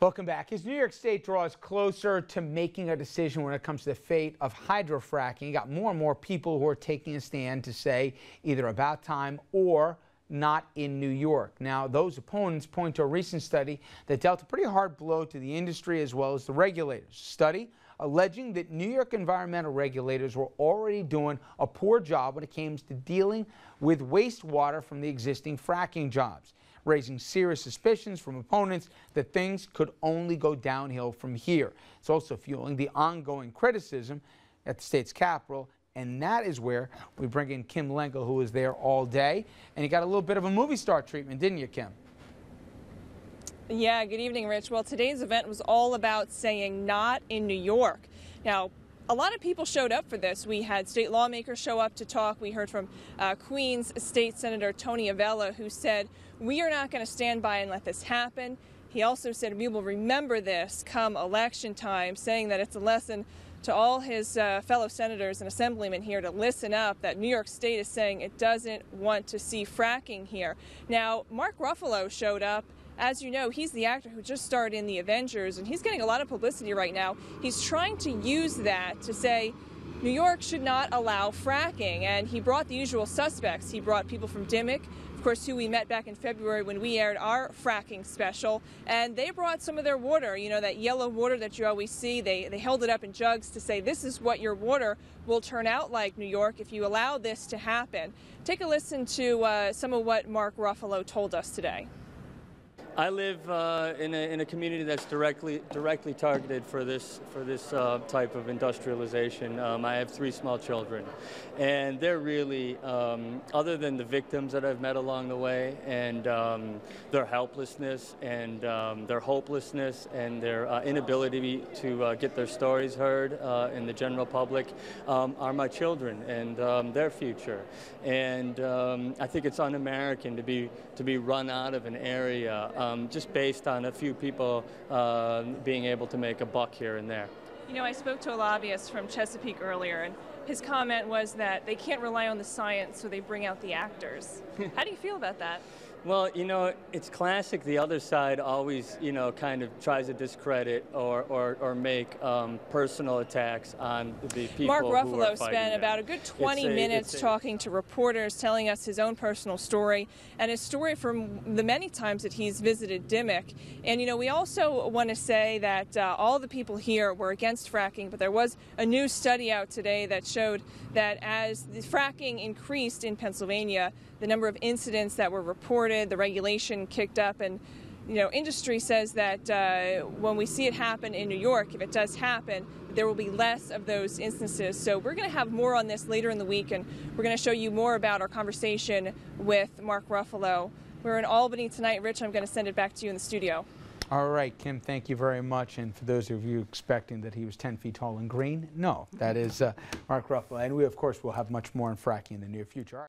Welcome back. As New York State draws closer to making a decision when it comes to the fate of hydrofracking, you got more and more people who are taking a stand to say either about time or not in New York. Now, those opponents point to a recent study that dealt a pretty hard blow to the industry as well as the regulators. Study alleging that New York environmental regulators were already doing a poor job when it came to dealing with wastewater from the existing fracking jobs, raising serious suspicions from opponents that things could only go downhill from here. It's also fueling the ongoing criticism at the state's capital, and that is where we bring in Kim Lengel, who was there all day. And you got a little bit of a movie star treatment, didn't you, Kim? Yeah, good evening, Rich. Well, today's event was all about saying not in New York. Now, a lot of people showed up for this. We had state lawmakers show up to talk. We heard from Queens State Senator Tony Avella, who said, "We are not going to stand by and let this happen." He also said, "We will remember this come election time," saying that it's a lesson to all his fellow senators and assemblymen here to listen up, that New York State is saying it doesn't want to see fracking here. Now, Mark Ruffalo showed up. As you know, he's the actor who just starred in The Avengers, and he's getting a lot of publicity right now. He's trying to use that to say New York should not allow fracking, and he brought the usual suspects. He brought people from Dimick, of course, who we met back in February when we aired our fracking special, and they brought some of their water, you know, that yellow water that you always see. They held it up in jugs to say, this is what your water will turn out like, New York, if you allow this to happen. Take a listen to some of what Mark Ruffalo told us today. I live in a community that's directly targeted for this type of industrialization. I have 3 small children, and they're really, other than the victims that I've met along the way, and their helplessness and their hopelessness and their inability to get their stories heard in the general public, are my children and their future. And I think it's un-American to be run out of an area just based on a few people being able to make a buck here and there. You know, I spoke to a lobbyist from Chesapeake earlier, and his comment was that they can't rely on the science, so they bring out the actors. How do you feel about that? Well, you know, it's classic. The other side always, you know, kind of tries to discredit or make personal attacks on the people Mark who are Ruffalo fighting spent them. about a good 20 minutes talking to reporters, telling us his own personal story and his story from the many times that he's visited Dimick. And, you know, we also want to say that all the people here were against fracking, but there was a new study out today that showed that as the fracking increased in Pennsylvania, the number of incidents that were reported, the regulation kicked up, and you know, industry says that when we see it happen in New York, if it does happen, there will be less of those instances. So we're going to have more on this later in the week, and we're going to show you more about our conversation with Mark Ruffalo. We're in Albany tonight. Rich, I'm going to send it back to you in the studio. All right, Kim, thank you very much. And for those of you expecting that he was 10 feet tall and green, no, that is Mark Ruffalo. And we, of course, will have much more on fracking in the near future.